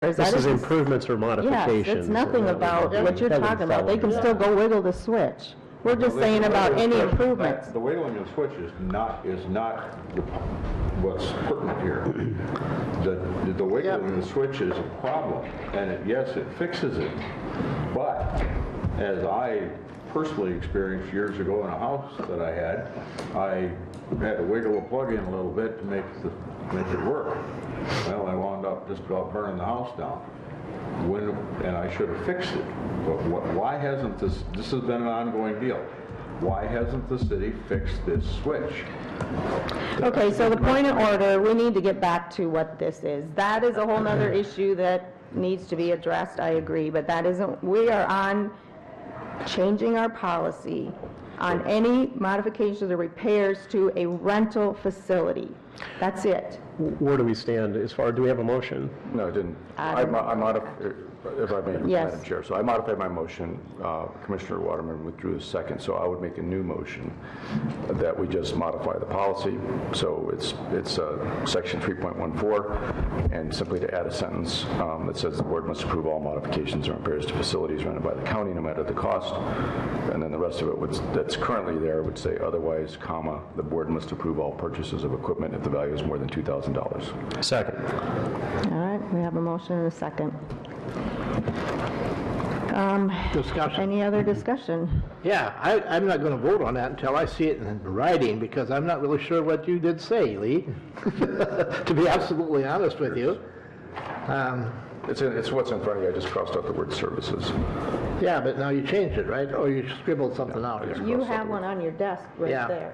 This is improvements or modifications. Yes, it's nothing about what you're talking about. They can still go wiggle the switch. We're just saying about any improvements. The wiggling of the switch is not what's pertinent here. The wiggling of the switch is a problem, and yes, it fixes it. But as I personally experienced years ago in a house that I had to wiggle the plug in a little bit to make it work. Well, I wound up just about burning the house down. And I should have fixed it. But why hasn't this has been an ongoing deal. Why hasn't the city fixed this switch? Okay, so the point of order, we need to get back to what this is. That is a whole nother issue that needs to be addressed, I agree, but that isn't, we are on changing our policy on any modifications or repairs to a rental facility. That's it. Where do we stand as far, do we have a motion? No, I didn't. I modified, if I may, Yes. Madam Chair. So I modified my motion. Commissioner Waterman withdrew his second, so I would make a new motion that we just modify the policy. So it's section 3.14, and simply to add a sentence that says the board must approve all modifications or repairs to facilities rented by the county, no matter the cost. And then the rest of it that's currently there would say otherwise, comma, the board must approve all purchases of equipment if the value is more than $2,000. Second. All right, we have a motion and a second. Discussion. Any other discussion? Yeah, I'm not going to vote on that until I see it in writing, because I'm not really sure what you did say, Lee, to be absolutely honest with you. It's what's in front of you. I just crossed out the word services. Yeah, but now you changed it, right? Or you scribbled something out here. You have one on your desk right Yeah. there.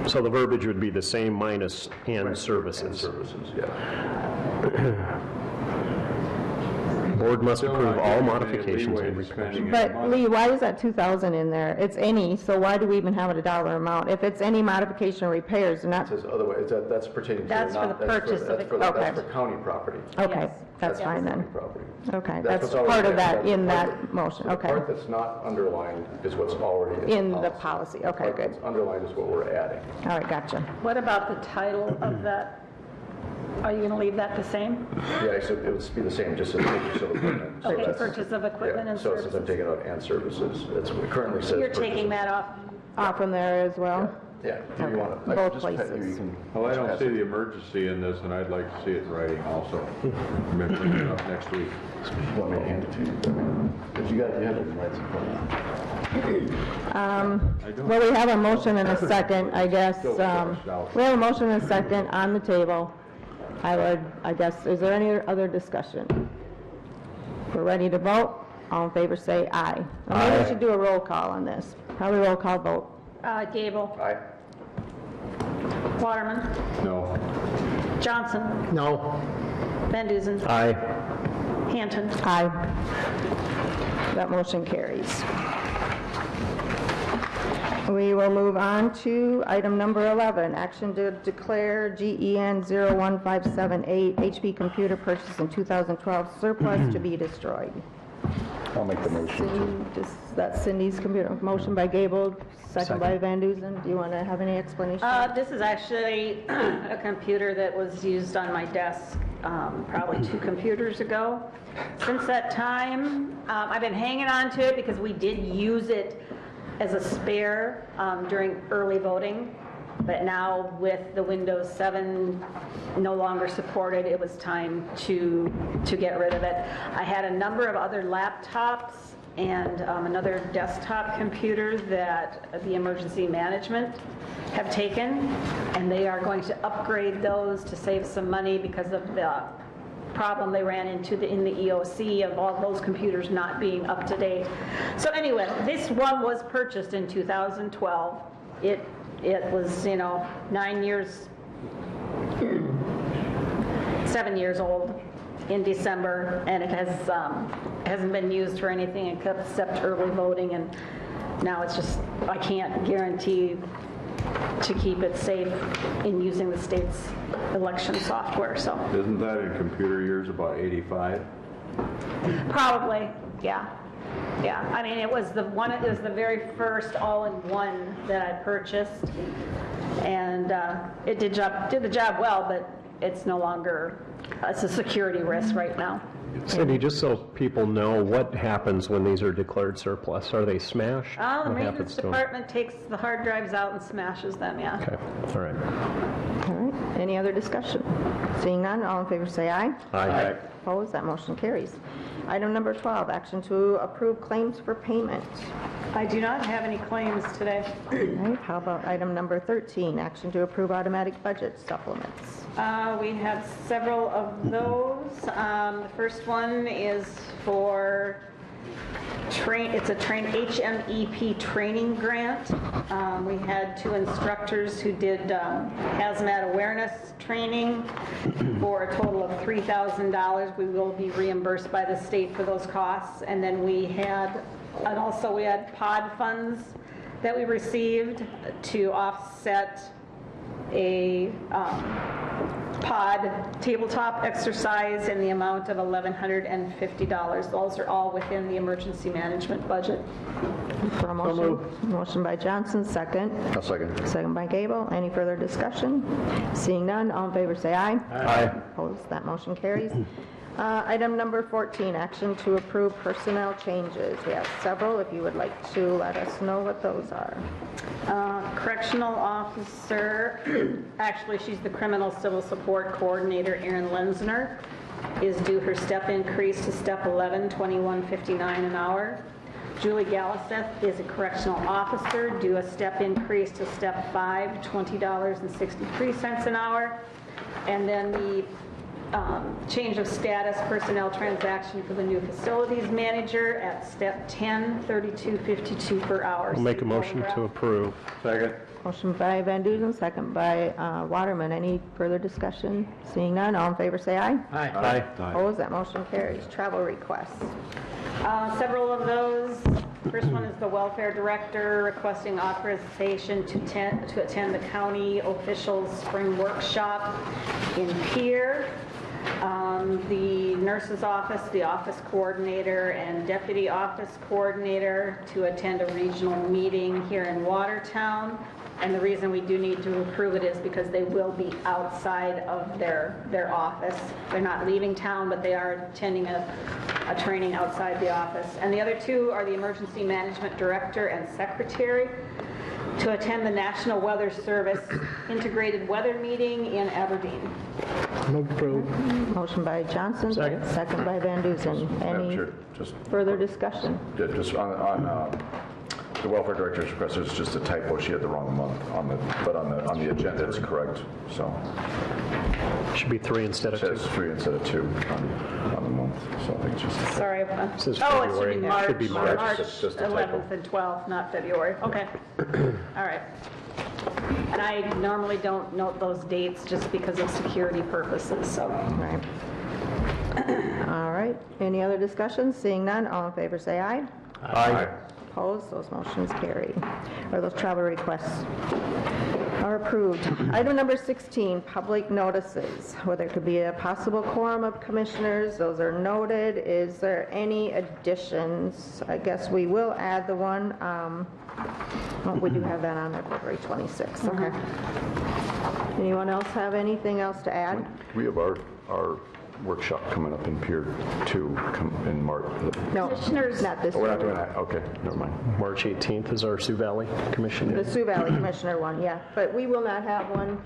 So the verbiage would be the same minus and services. Services, yeah. Board must Still approve not all giving modifications any and leeway to repairs. spending But money. Lee, why is that 2,000 in there? It's any, so why do we even have it a dollar amount? If it's any modification or repairs, not, It says otherwise, that's pertaining to... That's for the purchase of equipment. That's for county property. okay, Yes. that's fine County then. property. Okay, That's that's what's already part of there. that That's in the part that motion, So the okay. part that's not underlined is what's already In the policy, The okay, part good. that's underlined is what we're adding. All right, gotcha. What about the title of that? Are you going to leave that the same? Yeah, so it would be the same, just as purchase of equipment. So Okay, that's- purchase of equipment yeah, and so since I'm services. taking out and services, it's what it currently says. You're purchases. taking that off? Off from there as well? Yeah, if you Okay. want Both to. places. Well, I don't see the emergency in this, and I'd like to see it in writing also. Maybe bring it up next week. Want me to hand it to you? If you have it in writing. Well, we have a motion and a second, I guess. We have a motion and a second on the table. I guess, is there any other discussion? We're ready to vote. All in favor say aye. Well, maybe we should do a roll call on this. Probably roll call vote. Gable, Aye. Waterman, No. Johnson, No, Van Duzen, Aye. Hanton. Aye. That motion carries. We will move on to item number 11, action to declare GEN 01578 HP computer purchase in 2012 surplus to be destroyed. I'll make the motion. That's Cindy's computer. Motion by Gable, second by Van Duzen. Do you want to have any explanation? This is actually a computer that was used on my desk probably 2 computers ago. Since that time, I've been hanging on to it because we did use it as a spare during early voting, but now with the Windows 7 no longer supported, it was time to get rid of it. I had a number of other laptops and another desktop computer that the emergency management have taken, and they are going to upgrade those to save some money because of the problem they ran into in the EOC of all those computers not being up to date. So anyway, this one was purchased in 2012. It was, 7 years old in December, and it hasn't been used for anything except early voting, and now it's just, I can't guarantee to keep it safe in using the state's election software, so. Isn't that in computer years about 85? Probably, yeah. Yeah, I mean, it was the very first all-in-one that I purchased, and it did the job well, but it's no longer it's a security risk right now. Cindy, just so people know, what happens when these are declared surplus? Are they smashed? The What maintenance happens to them? department takes the hard drives out and smashes them, yeah. Okay, all right. All right, any other discussion? Seeing none, all in favor say aye. Aye. Opposed, that motion carries. Item number 12, action to approve claims for payment. I do not have any claims today. All right, how about item number 13, action to approve automatic budget supplements? We have several of those. The first one is for it's a HMEP training grant. We had 2 instructors who did hazmat awareness training for a total of $3,000. We will be reimbursed by the state for those costs. And then we had POD funds that we received to offset a POD tabletop exercise in the amount of $1,150. Those are all within the emergency management budget. For a motion? Motion by Johnson, second. I'll second. Second by Gable. Any further discussion? Seeing none, all in favor say aye. Aye. Opposed, that motion carries. Item number 14, action to approve personnel changes. We have several. If you would like to let us know what those are. Correctional officer, actually, she's the criminal civil support coordinator, Erin Lenzner, is due her step increase to step 11, $21.59 an hour. Julie Galliseth is a correctional officer, due a step increase to step 5, $20.63 an hour. And then the change of status personnel transaction for the new facilities manager at step 10, $32.52 per hour. We'll make a motion to approve. Second. Motion by Van Duzen, second by Waterman. Any further discussion? Seeing none, all in favor say aye. Aye. Opposed, that motion carries. Travel requests. Several of those. First one is the welfare director requesting authorization to attend the county officials spring workshop in Pierre. The nurse's office, the office coordinator, and deputy office coordinator to attend a regional meeting here in Watertown. And the reason we do need to approve it is because they will be outside of their office. They're not leaving town, but they are attending a training outside the office. And the other 2 are the emergency management director and secretary to attend the National Weather Service Integrated Weather Meeting in Aberdeen. Move approved. Motion by Johnson. Second. Second by Van Duzen. Madam Any Chair, just further discussion? just on the welfare director's request, there's just a typo. She had the wrong month but on the agenda it's correct. So Should be 3 instead it of 2. says 3 instead of 2 on the month. So I think it's just Sorry. Says Oh, it should February. be It March. should be March. March Just a typo. 11th and 12th, not February. Okay. All right. And I normally don't note those dates just because of security purposes, so. Right. All right. Any other discussion? Seeing none, all in favor say aye. Aye. Opposed, those motions carry, or those travel requests are approved. Item number 16, public notices, where there could be a possible quorum of commissioners. Those are noted. Is there any additions? I guess we will add the one, well, we do have that on there, February 26th. Okay. Anyone else have anything else to add? we have our workshop coming up in Pier 2 in March. No, Commissioners- not this Oh, we're not year. doing that? Okay, never mind. March 18th is our Sioux Valley Commission. The Sioux Valley Commissioner one, yeah. But we will not have one.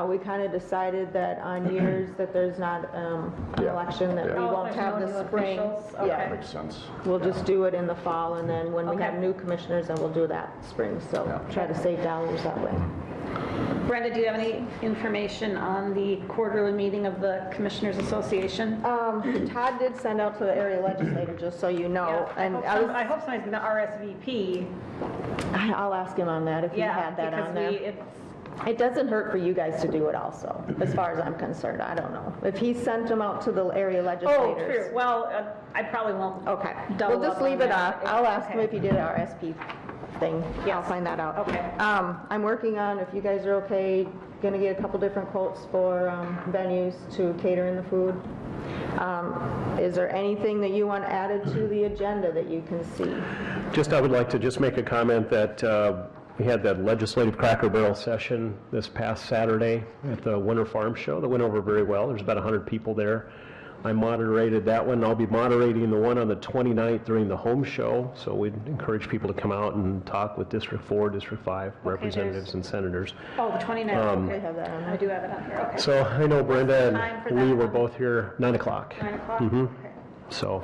We kind of decided that on years that there's not an Yeah. election, that we Yeah. Oh, won't there's have no the new spring. officials? Yeah. Okay. Makes sense. We'll just do it in the fall, and then when we Okay. have new commissioners, then we'll do that spring. So Yeah. try to save dollars that way. Brenda, do you have any information on the quarterly meeting of the Commissioners Association? Todd did send out to the area legislator, just so you know. Yeah, And I hope somebody's going to RSVP. I'll ask him on that if you Yeah, had that because on there. It doesn't hurt for you guys to do it also, as far as I'm concerned. I don't know. If he sent them out to the area Oh, legislators. true. Well, I probably won't. Okay, Double we'll just up on leave it that. off. I'll ask him Okay. if he did an RSP thing. I'll Yes. find that out. Okay. I'm working on, if you guys are okay, gonna get a couple different quotes for venues to cater in the food. Is there anything that you want added to the agenda that you can see? Just, I would like to just make a comment that, We had that legislative Cracker Barrel session this past Saturday at the Winter Farm Show. That went over very well. There's about 100 people there. I moderated that one. I'll be moderating the one on the 29th during the home show. So we'd encourage people to come out and talk with District 4, District 5 representatives and senators. Oh, the 29th, okay. have that on there. I do have it on here, okay. So I know Brenda Time for and Lee that were one? both here 9 o'clock. 9 o'clock? Mhm. Okay. So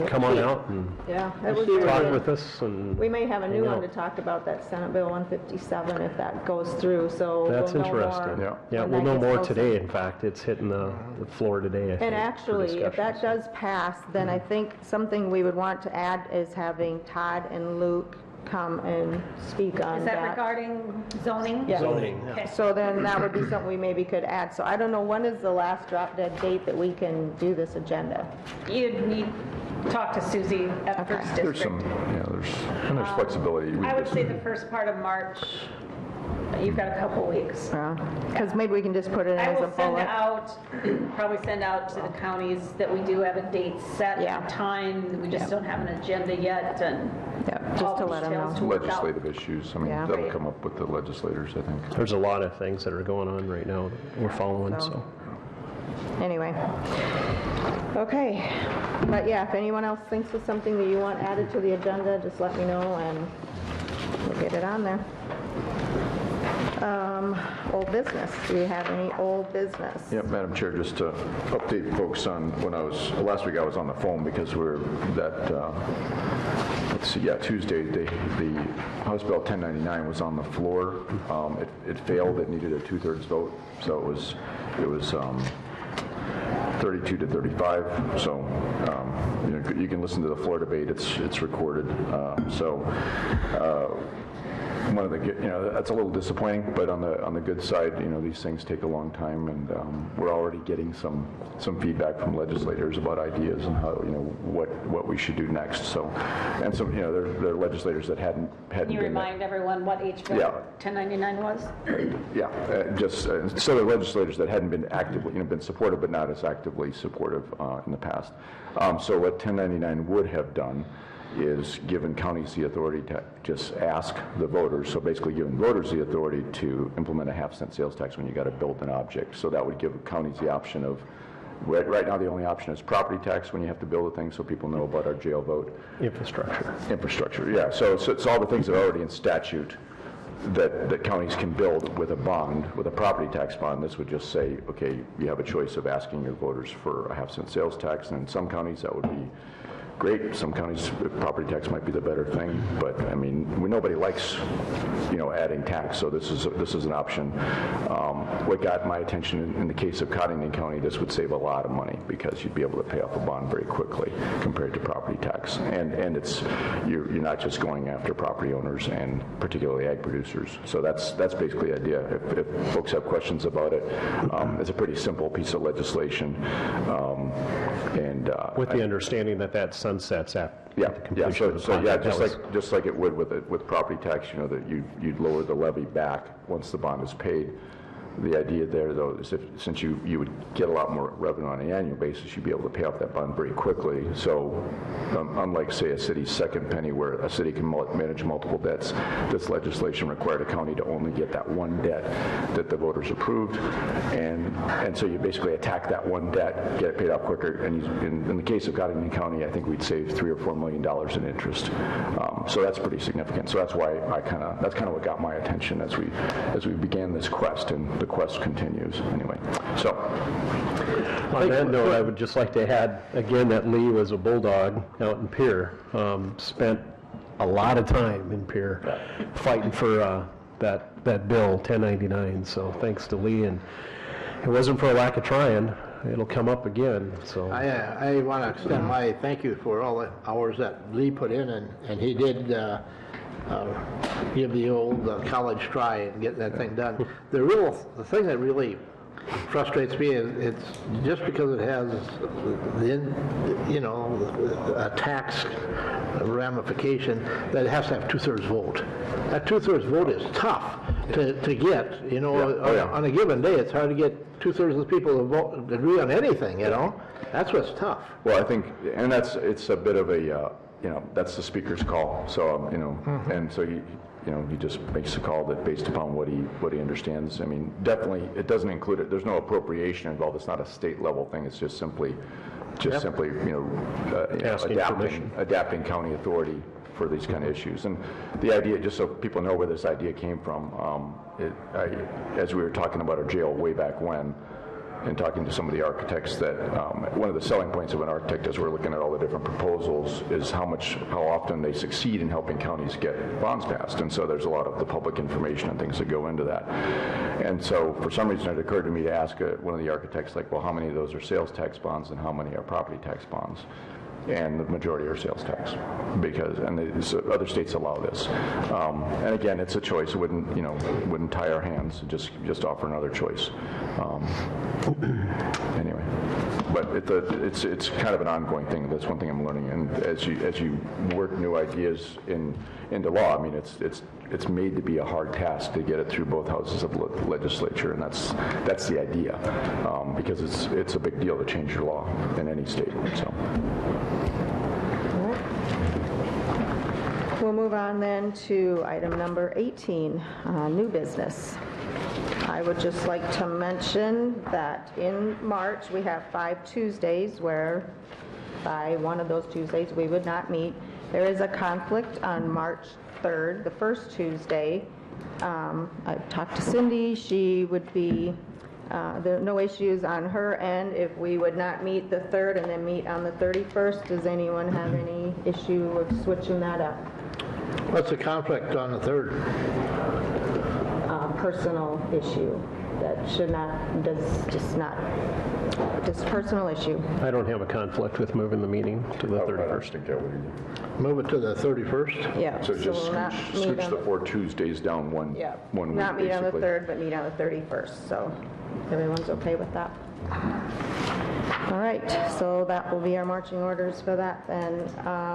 come on out and Yeah, that was talk good. with us. And We may have a new hang one to out. talk about, that Senate Bill 157, if that goes through, so That's we'll know more. interesting. Yeah, when we'll that know gets more posted. today. In fact, it's hitting the floor today, I think. And for actually, if that discussions. does pass, then I think something we would want to add is having Todd and Luke come and speak on Is that. that regarding zoning? Yeah. Zoning. Okay. So then that would be something we maybe could add. So I don't know, when is the last drop dead date that we can do this agenda? You'd need, talk to Susie at Okay. First There's some, District. there's flexibility. We I would just- say the first part of March, you've got a couple weeks. Because maybe we can just put it I as a will send bullet. out, probably send out to the counties that we do have a date set, Yeah. and time, we just don't have an agenda yet, and Yeah, just all to let them details know. to work out. Legislative issues, I mean, Yeah. that'll come up with the legislators, I think. There's a lot of things that are going on right now that we're following, so. Anyway. Okay. But yeah, if anyone else thinks of something that you want added to the agenda, just let me know and we'll get it on there. Old business. Do we have any old business? Yeah, Madam Chair, just to update folks on when last week I was on the phone because Tuesday, the House Bill 1099 was on the floor. It failed, it needed a 2/3 vote, so it was 32 to 35, so you can listen to the floor debate, it's recorded. One of the, that's a little disappointing, but on the good side, these things take a long time, and we're already getting some feedback from legislators about ideas and how, what we should do next. So, and some, there are legislators that hadn't Can you been. remind everyone what HB Yeah. 1099 was? So the legislators that hadn't been actively, been supportive, but not as actively supportive in the past. So what 1099 would have done is given counties the authority to just ask the voters, so basically giving voters the authority to implement a half-cent sales tax when you got to build an object. So that would give counties the option of, right now the only option is property tax when you have to build a thing, so people know about our jail vote. Infrastructure, yeah. So it's all the things that are already in statute that counties can build with a bond, with a property tax bond. This would just say, okay, you have a choice of asking your voters for a half-cent sales tax, and in some counties that would be great. Some counties, property tax might be the better thing, but I mean, nobody likes, adding tax, so this is an option. What got my attention in the case of Cottington County, this would save a lot of money because you'd be able to pay off a bond very quickly compared to property tax, and it's you're not just going after property owners and particularly ag producers. So that's basically the idea. If folks have questions about it, it's a pretty simple piece of legislation, With the understanding that sunsets at the completion of the So yeah, project. just like it would with property tax, that you'd lower the levy back once the bond is paid. The idea there, though, is since you would get a lot more revenue on an annual basis, you'd be able to pay off that bond very quickly. So unlike, say, a city's second penny where a city can manage multiple debts, this legislation required a county to only get that one debt that the voters approved. And so you basically attack that one debt, get it paid off quicker. And in the case of Cottington County, I think we'd save $3 or $4 million in interest. So that's pretty significant. So that's why that's kind of what got my attention as we began this quest, and the quest continues anyway. So, On that note, I would just like to add, again, that Lee was a bulldog out in Pierre, spent a lot of time in Pierre fighting for that bill, 1099, so thanks to Lee, and it wasn't for a lack of trying. It'll come up again, so. I want to extend my thank you for all the hours that Lee put in, and he did give the old college try and get that thing done. The thing that really frustrates me is it's just because it has a tax ramification that it has to have 2/3 vote. That 2/3 vote is tough to get. On a given day, it's hard to get 2/3 of the people to vote, agree on anything. That's what's tough. well, I think, and it's a bit of a that's the speaker's call. So, and so he just makes a call that based upon what he understands. I mean, definitely, it doesn't include it. There's no appropriation involved. It's not a state level thing. It's just simply, Asking permission. adapting county authority for these kind of issues. And the idea, just so people know where this idea came from, as we were talking about our jail way back when, and talking to some of the architects, that one of the selling points of an architect as we're looking at all the different proposals is how often they succeed in helping counties get bonds passed. And so there's a lot of the public information and things that go into that. And so for some reason it occurred to me to ask one of the architects, like, well, how many of those are sales tax bonds and how many are property tax bonds? And the majority are sales tax, other states allow this. And again, it's a choice. It wouldn't tie our hands. Just offer another choice. Anyway, but it's kind of an ongoing thing. That's one thing I'm learning. And as you work new ideas into law, I mean, it's made to be a hard task to get it through both houses of the legislature, and that's the idea, because it's a big deal to change your law in any state. So. We'll move on then to item number 18, new business. I would just like to mention that in March, we have 5 Tuesdays where by one of those Tuesdays we would not meet. There is a conflict on March 3rd, the first Tuesday. I talked to Cindy. She would be, there are no issues on her end if we would not meet the 3rd and then meet on the 31st. Does anyone have any issue with switching that up? What's the conflict on the 3rd? Personal issue that should not, just personal issue. I don't have a conflict with moving the meeting to the 31st. Move it to the 31st? Yeah. So just we'll not meet switch on the 4 Tuesdays down one week, not meet on the basically. 3rd, but meet on the 31st. So everyone's okay with that? All right, so that will be our marching orders for that then.